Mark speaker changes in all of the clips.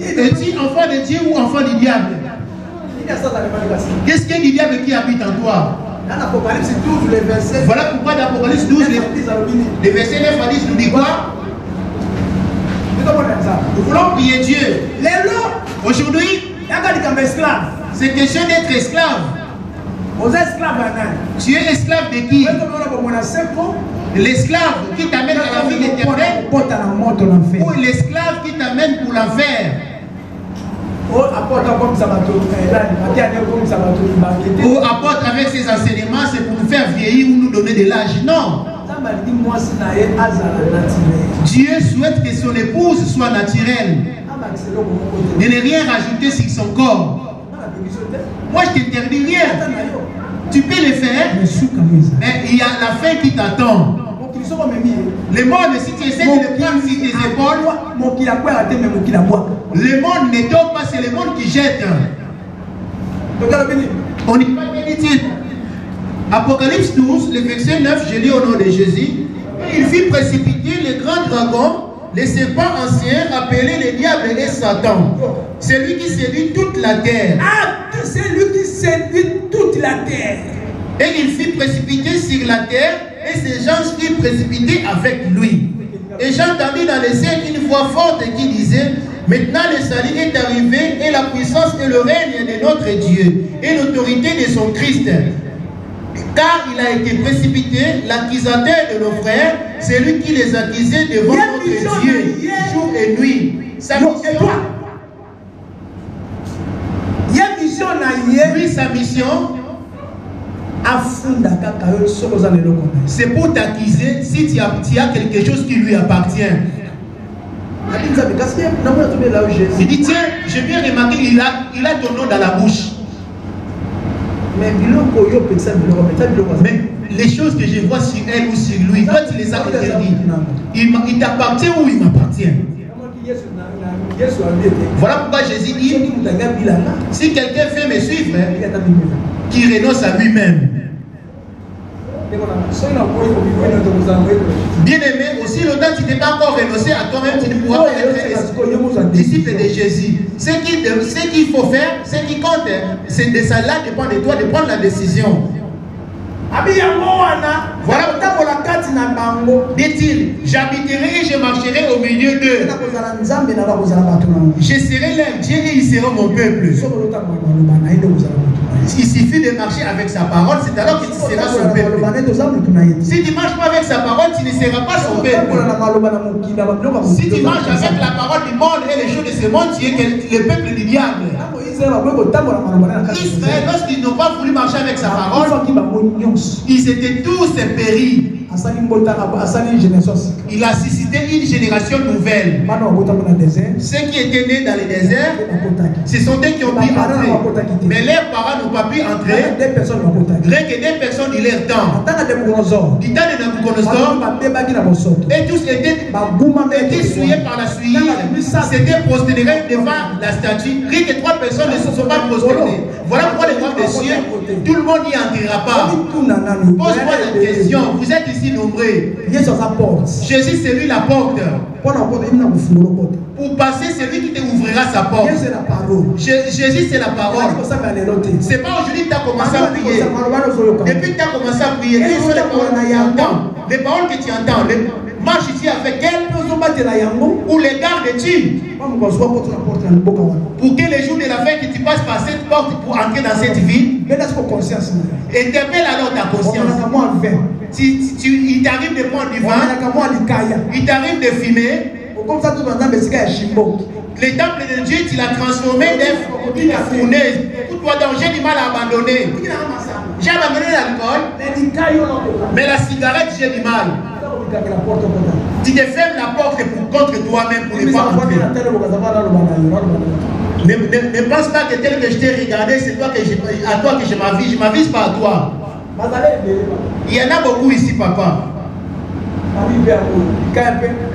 Speaker 1: Es-tu enfant de Dieu ou enfant du diable? Qu'est-ce qu'il y a du diable qui habite en toi? Voilà pourquoi dans Apocalypse 12, les versets 9 à 10 nous dit quoi? Nous voulons prier Dieu. Aujourd'hui, c'est question d'être esclave. Tu es esclave de qui? L'esclave qui t'amène à la vie éternelle ou l'esclave qui t'amène pour l'enfer? Ou apporte avec ses enseignements, c'est pour nous faire vieillir ou nous donner de l'âge. Non. Dieu souhaite que son épouse soit naturelle. De ne rien rajouter sur son corps. Moi je t'interdis rien. Tu peux le faire, mais il y a la fin qui t'attend. Le monde, si tu essaies de le prendre sur tes épaules, le monde ne tombe pas, c'est le monde qui jette. On n'y va pas dit-il. Apocalypse 12, le verset 9, je lis au nom de Jésus. Et il fit précipiter le grand dragon, le serpent ancien, appelé le diable et Satan. C'est lui qui séduit toute la terre.
Speaker 2: Ah, c'est lui qui séduit toute la terre.
Speaker 1: Et il fit précipiter sur la terre, et ces gens furent précipités avec lui. Et j'entendis dans les cieux une voix forte qui disait: maintenant le salut est arrivé, et la puissance et le règne de notre Dieu, et l'autorité de son Christ. Car il a été précipité, l'accusateur de nos frères, celui qui les accusait devant notre Dieu, jour et nuit. Sa mission, lui, sa mission, c'est pour t'accuser si tu as quelque chose qui lui appartient. Il dit: tiens, j'ai bien remarqué, il a ton nom dans la bouche. Mais les choses que je vois sur elle ou sur lui, toi tu les as interdites. Il t'appartient ou il m'appartient? Voilà pourquoi Jésus dit: si quelqu'un veut me suivre, qu'il renonce à lui-même. Bien aimé, aussi longtemps que tu n'es pas encore renoncé à toi-même, tu ne pourras pas être disciple de Jésus. Ce qu'il faut faire, ce qui compte, c'est de ça là dépend de toi de prendre la décision. Voilà, dit-il, j'habiterai et je marcherai au milieu d'eux. Je serai leur Dieu et ils seront mon peuple. Il suffit de marcher avec sa parole, c'est alors que tu seras son peuple. Si tu ne marches pas avec sa parole, tu ne seras pas son peuple. Si tu marches avec la parole du monde et les choses de ce monde, tu es le peuple du diable. Israël, lorsqu'ils n'ont pas voulu marcher avec sa parole, ils étaient tous péris. Il a suscité une génération nouvelle. Ceux qui étaient nés dans le désert, ce sont eux qui ont pu entrer. Mais leurs parents n'ont pas pu entrer. Rien que des personnes de leur temps. Du temps de Nabucodonosor. Et tous étaient souillés par la suie. S'étaient prosternés devant la statue. Rien que 3 personnes ne se sont pas prosternées. Voilà pourquoi les rois des cieux, tout le monde n'y entrera pas. Pose-moi la question, vous êtes ici nombreux. Jésus c'est lui la porte. Pour passer, c'est lui qui te ouvrira sa porte. Jésus c'est la parole. C'est pas aujourd'hui que tu as commencé à prier. Depuis que tu as commencé à prier, quelles sont les paroles que tu entends? Les paroles que tu entends. Marche ici avec elle ou les gardes-tu pour que les jours de la fin que tu passes par cette porte pour entrer dans cette ville. Interpelle alors ta conscience. Il t'arrive de prendre du vin, il t'arrive de fumer. Le temple de Dieu, tu l'as transformé d'une fournaise. Pour toi, donc j'ai du mal à abandonner. J'ai abandonné l'alcool, mais la cigarette, j'ai du mal. Tu te fermes la porte contre toi-même pour ne pas entrer. Ne pense pas que tel que je t'ai regardé, c'est à toi que je m'avise. Je ne m'avise pas à toi. Il y en a beaucoup ici, papa.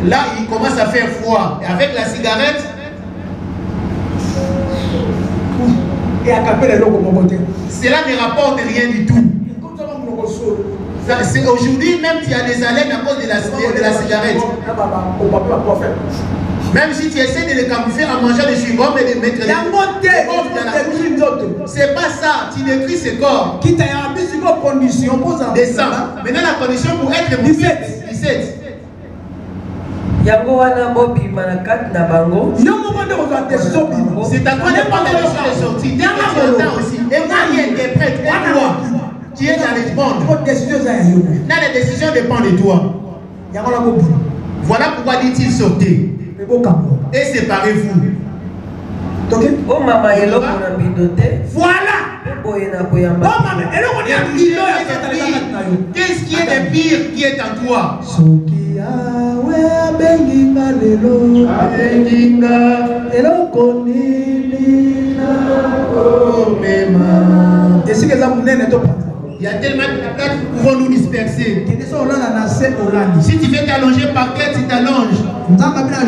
Speaker 1: Là, il commence à faire froid. Et avec la cigarette, cela ne rapporte rien du tout. Aujourd'hui, même tu as des haleines à cause de la cigarette. Même si tu essaies de les camoufler en mangeant des chewing-gums et de mettre c'est pas ça, tu détruis ce corps. Descends. Maintenant la condition pour être 17.
Speaker 3: C'est à quoi dépend
Speaker 1: la décision de sortie. Dès que tu entends aussi, et moi qui interprète, et toi, tu es dans les mondes. La décision dépend de toi. Voilà pourquoi dit-il sortez. Et séparez-vous. Voilà. Qu'est-ce qui est le pire qui est en toi? Il y a tellement de places qui vont nous disperser. Si tu veux t'allonger par terre, tu t'allonges.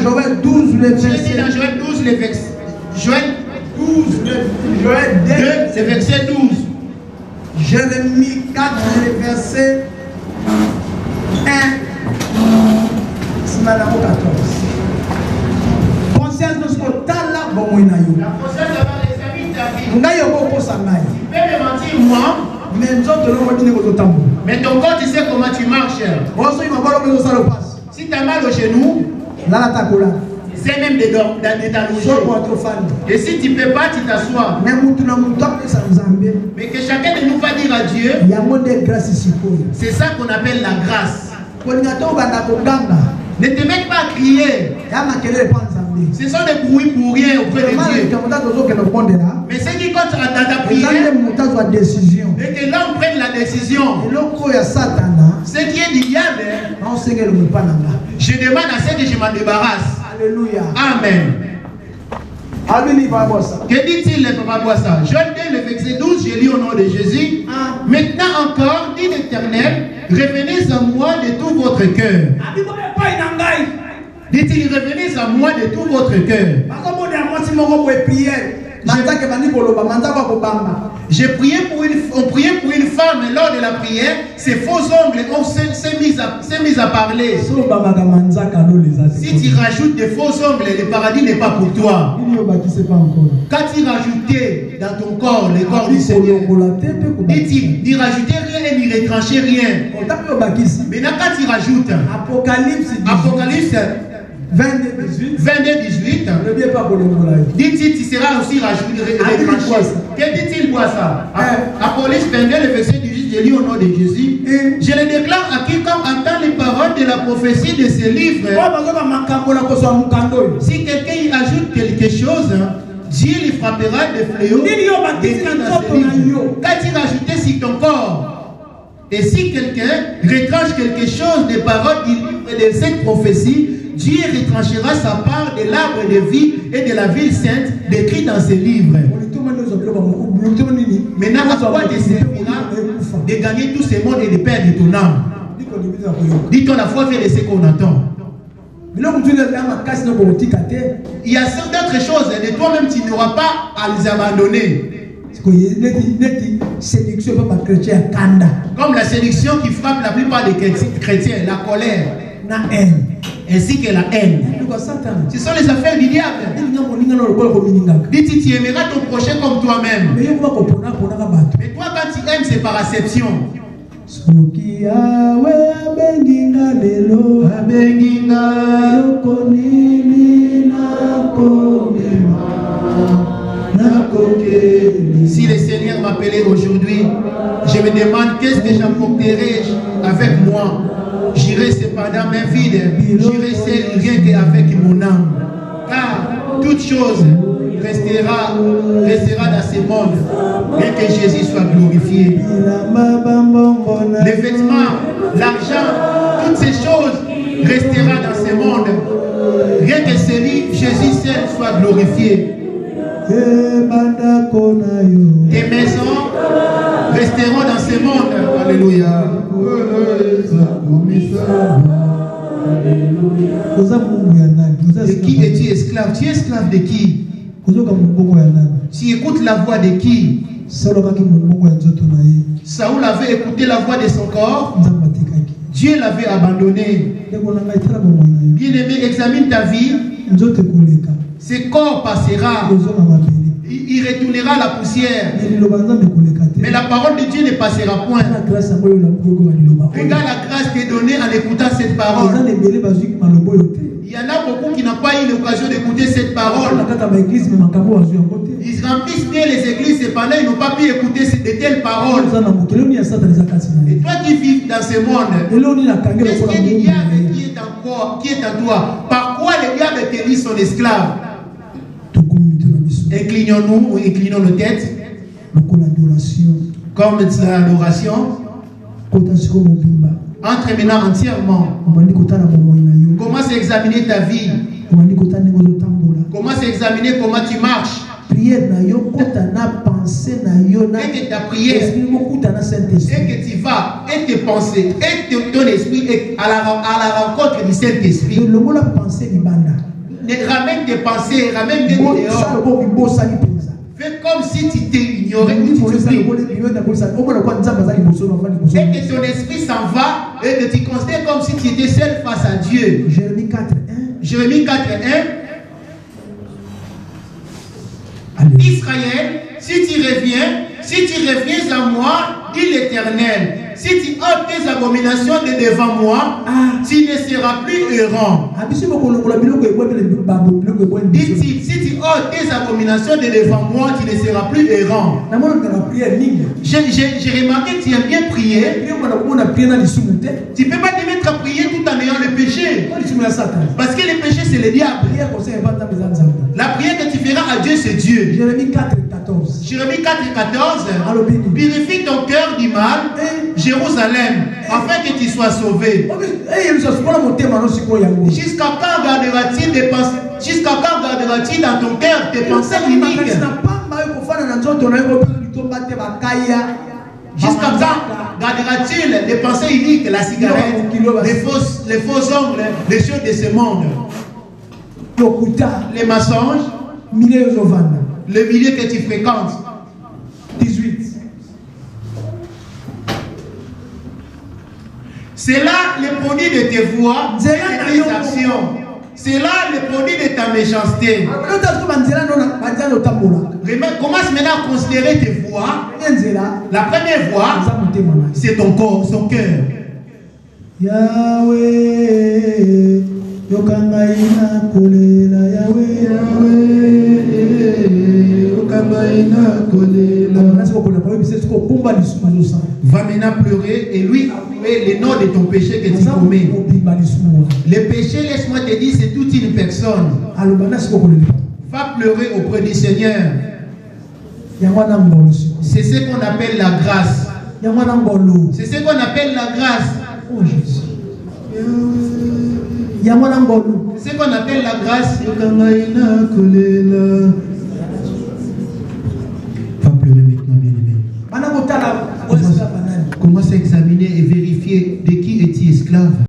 Speaker 2: Joël 12, le
Speaker 1: verset. Dans Joël 12, le verset. Joël 12, Joël 2, c'est verset 12.
Speaker 2: Jérémie 4, le verset 1. C'est Madame 14. Conscience de ce que tu as là, bon, il y a eu.
Speaker 1: La conscience d'avoir les amis d'Afrique.
Speaker 2: Tu peux
Speaker 1: me mentir, moi. Mais ton corps, tu sais comment tu marches. Si tu as mal au genou, c'est même de t'allonger. Et si tu ne peux pas, tu t'assois. Mais que chacun de nous va dire à Dieu, c'est ça qu'on appelle la grâce. Ne te mets pas à crier. Ce sont des bruits pour rien auprès de Dieu. Mais ce qui compte dans ta prière, et que là on prenne la décision. Ce qui est du diable, je demande à ce que je m'en débarrasse.
Speaker 2: Alléluia.
Speaker 1: Amen. Que dit-il, Papa Boissa? Joël 2, le verset 12, je lis au nom de Jésus. Maintenant encore, dit l'Éternel, revenez à moi de tout votre cœur. Dit-il, revenez à moi de tout votre cœur. J'ai prié on priait pour une femme et lors de la prière, ses faux ongles s'est mis à parler. Si tu rajoutes des faux ongles, le paradis n'est pas pour toi. Quand tu rajoutais dans ton corps, le corps du Seigneur, dit-il, n'y rajoutez rien et n'y retranchez rien. Maintenant quand tu rajoutes Apocalypse 22, 18. Dit-il, tu seras aussi retranché. Que dit-il, quoi ça? Apocalypse 22, le verset 18, je lis au nom de Jésus. Je le déclare à quiconque entend les paroles de la prophétie de ce livre. Si quelqu'un y ajoute quelque chose, Dieu lui frappera de fléaux. Quand tu rajoutes sur ton corps, et si quelqu'un retranche quelque chose des paroles de cette prophétie, Dieu retranchera sa part de l'arbre de vie et de la ville sainte décrit dans ce livre. Maintenant, à quoi te servira de gagner tout ce monde et de perdre ton âme? Dit-on, la foi vient de ce qu'on entend. Il y a d'autres choses, de toi-même tu n'auras pas à les abandonner. Comme la séduction qui frappe la plupart des chrétiens, la colère, la haine, ainsi que la haine. Ce sont les affaires du diable. Dis-tu, tu aimeras ton prochain comme toi-même. Mais toi, quand tu aimes, c'est par acception. Si le Seigneur m'appelait aujourd'hui, je me demande qu'est-ce que j'apporterai avec moi. J'irai cependant main vide, j'irai seul rien qu'avec mon âme. Car toute chose restera dans ce monde, bien que Jésus soit glorifié. Les vêtements, l'argent, toutes ces choses resteront dans ce monde, rien que celui, Jésus seul, soit glorifié. Tes maisons resteront dans ce monde. Alléluia. De qui es-tu esclave? Tu es esclave de qui? Tu écoutes la voix de qui? Saoul avait écouté la voix de son corps. Dieu l'avait abandonné. Bien-aimé, examine ta vie. Ce corps passera. Il retournera à la poussière. Mais la parole de Dieu ne passera point. Regarde la grâce qui est donnée en écoutant cette parole. Il y en a beaucoup qui n'ont pas eu l'occasion d'écouter cette parole. Ils remplissent bien les églises, cependant ils n'ont pas pu écouter de telles paroles. Et toi qui vis dans ce monde, qu'est-ce que le diable qui est en toi? Par quoi le diable te lit son esclave? Inclinons-nous ou inclinons nos têtes comme l'adoration. Entre maintenant entièrement. Commence à examiner ta vie. Commence à examiner comment tu marches. Et que ta prière, et que tu vas, et tes pensées, et ton esprit à la rencontre du Saint-Esprit. Ramène tes pensées, ramène tes dehors. Fais comme si tu t'es ignoré ou tu te pries. Et que ton esprit s'en va et que tu considères comme si tu étais seul face à Dieu.
Speaker 2: Jérémie 4:1.
Speaker 1: Jérémie 4:1. Israël, si tu reviens à moi, dit l'Éternel, si tu ôtes tes abominations de devant moi, tu ne seras plus errant. Dit-il, si tu ôtes tes abominations de devant moi, tu ne seras plus errant. J'ai remarqué que tu aimes bien prier. Tu ne peux pas te mettre à prier tout en ayant le péché. Parce que le péché, c'est le diable. La prière que tu feras à Dieu, c'est Dieu.
Speaker 2: Jérémie 4:14.
Speaker 1: Jérémie 4:14. Purifie ton cœur du mal, Jérusalem, afin que tu sois sauvé. Jusqu'à quand garderas-tu dans ton cœur tes pensées uniques? Jusqu'à quand gardera-t-il des pensées uniques, la cigarette, les faux ongles, les choses de ce monde, les mensonges, le milieu que tu fréquentes?
Speaker 2: 18.
Speaker 1: C'est là le produit de tes voix et de tes actions. C'est là le produit de ta méchanceté. Commence maintenant à considérer tes voix. La première voix, c'est ton corps, son cœur.
Speaker 2: Yahweh, yokangaina kolela, Yahweh, yokangaina kolela.
Speaker 1: Va maintenant pleurer et lui avouer les noms de ton péché que tu commets. Le péché, laisse-moi te dire, c'est toute une personne. Va pleurer auprès du Seigneur. C'est ce qu'on appelle la grâce. C'est ce qu'on appelle la grâce.
Speaker 2: Oh Jésus.
Speaker 1: C'est ce qu'on appelle la grâce. Va pleurer maintenant, bien-aimé. Commence à examiner et vérifier de qui es-tu esclave.